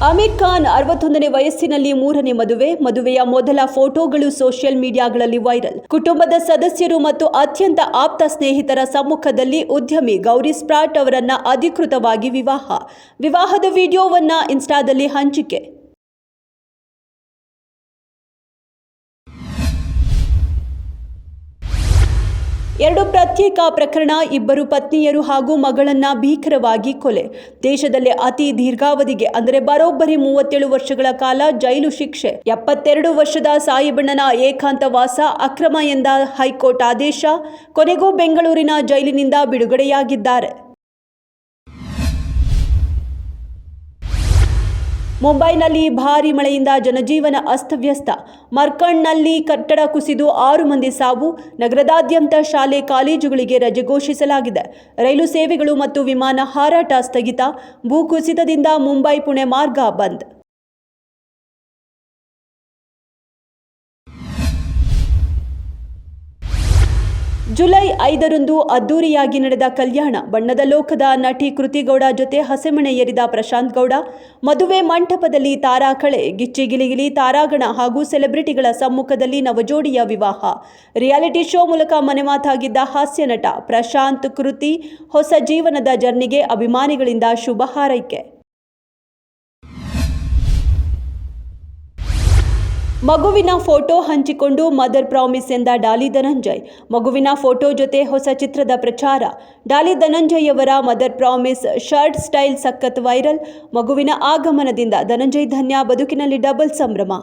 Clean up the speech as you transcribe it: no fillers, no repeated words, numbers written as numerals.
ಆಮಿರ್ ಖಾನ್ 61ನೇ ವಯಸ್ಸಿನಲ್ಲಿ 3ನೇ ಮದುವೆಯ ಮೊದಲ ಫೋಟೋಗಳು ಸೋಷಿಯಲ್ ಮೀಡಿಯಾಗಳಲ್ಲಿ ವೈರಲ್. ಕುಟುಂಬದ ಸದಸ್ಯರು ಮತ್ತು ಅತ್ಯಂತ ಆಪ್ತ ಸ್ನೇಹಿತರ ಸಮ್ಮುಖದಲ್ಲಿ ಉದ್ಯಮಿ ಗೌರಿ ಸ್ಪ್ರಾಟ್ ಅವರನ್ನ ಅಧಿಕೃತವಾಗಿ ವಿವಾಹದ ವಿಡಿಯೋವನ್ನ ಇನ್ಸ್ಟಾದಲ್ಲಿ ಹಂಚಿಕೆ. ಎರಡು ಪ್ರತ್ಯೇಕ ಪ್ರಕರಣ, ಇಬ್ಬರು ಪತ್ನಿಯರು ಹಾಗೂ ಮಗಳನ್ನ ಭೀಕರವಾಗಿ ಕೊಲೆ. ದೇಶದಲ್ಲೇ ಅತಿ ದೀರ್ಘಾವಧಿಗೆ ಅಂದರೆ ಬರೋಬ್ಬರಿ 37 ವರ್ಷಗಳ ಕಾಲ ಜೈಲು ಶಿಕ್ಷೆ. 72 ವರ್ಷದ ಸಾಯಿಬಣ್ಣನ ಏಕಾಂತವಾಸ ಅಕ್ರಮ ಎಂದ ಹೈಕೋರ್ಟ್ ಆದೇಶ. ಕೊನೆಗೂ ಬೆಂಗಳೂರಿನ ಜೈಲಿನಿಂದ ಬಿಡುಗಡೆಯಾಗಿದ್ದಾರೆ. ಮುಂಬೈನಲ್ಲಿ ಭಾರೀ ಮಳೆಯಿಂದ ಜನಜೀವನ ಅಸ್ತವ್ಯಸ್ತ. ಮರ್ಕಂಡ್ನಲ್ಲಿ ಕಟ್ಟಡ ಕುಸಿದು 6 ಮಂದಿ ಸಾವು. ನಗರದಾದ್ಯಂತ ಶಾಲೆ ಕಾಲೇಜುಗಳಿಗೆ ರಜೆ ಘೋಷಿಸಲಾಗಿದೆ. ರೈಲು ಸೇವೆಗಳು ಮತ್ತು ವಿಮಾನ ಹಾರಾಟ ಸ್ಥಗಿತ. ಭೂಕುಸಿತದಿಂದ ಮುಂಬೈ ಪುಣೆ ಮಾರ್ಗ ಬಂದ್. ಜುಲೈ 5ರಂದು ಅದ್ದೂರಿಯಾಗಿ ನಡೆದ ಕಲ್ಯಾಣ. ಬಣ್ಣದ ಲೋಕದ ನಟಿ ಕೃತಿ ಗೌಡ ಜೊತೆ ಹಸೆಮಣೆ ಏರಿದ ಪ್ರಶಾಂತ್ ಗೌಡ. ಮದುವೆ ಮಂಟಪದಲ್ಲಿ ತಾರಾ ಕಳೆ, ಗಿಚ್ಚಿ ಗಿಲಿಗಿಲಿ ತಾರಾಗಣ ಹಾಗೂ ಸೆಲೆಬ್ರಿಟಿಗಳ ಸಮ್ಮುಖದಲ್ಲಿ ನವಜೋಡಿಯ ವಿವಾಹ. ರಿಯಾಲಿಟಿ ಶೋ ಮೂಲಕ ಮನೆಮಾತಾಗಿದ್ದ ಹಾಸ್ಯ ನಟ ಪ್ರಶಾಂತ್ ಕೃತಿ ಹೊಸ ಜೀವನದ ಜರ್ನಿಗೆ ಅಭಿಮಾನಿಗಳಿಂದ ಶುಭ ಹಾರೈಕೆ. ಮಗುವಿನ ಫೋಟೋ ಹಂಚಿಕೊಂಡು ಮದರ್ ಪ್ರಾಮಿಸ್ ಎಂದ ಡಾಲಿ ಧನಂಜಯ್. ಮಗುವಿನ ಫೋಟೋ ಜೊತೆ ಹೊಸ ಚಿತ್ರದ ಪ್ರಚಾರ. ಡಾಲಿ ಧನಂಜಯ್ ಅವರ ಮದರ್ ಪ್ರಾಮಿಸ್ ಶರ್ಟ್ ಸ್ಟೈಲ್ ಸಖತ್ ವೈರಲ್. ಮಗುವಿನ ಆಗಮನದಿಂದ ಧನಂಜಯ್ ಧನ್ಯ, ಬದುಕಿನಲ್ಲಿ ಡಬಲ್ ಸಂಭ್ರಮ.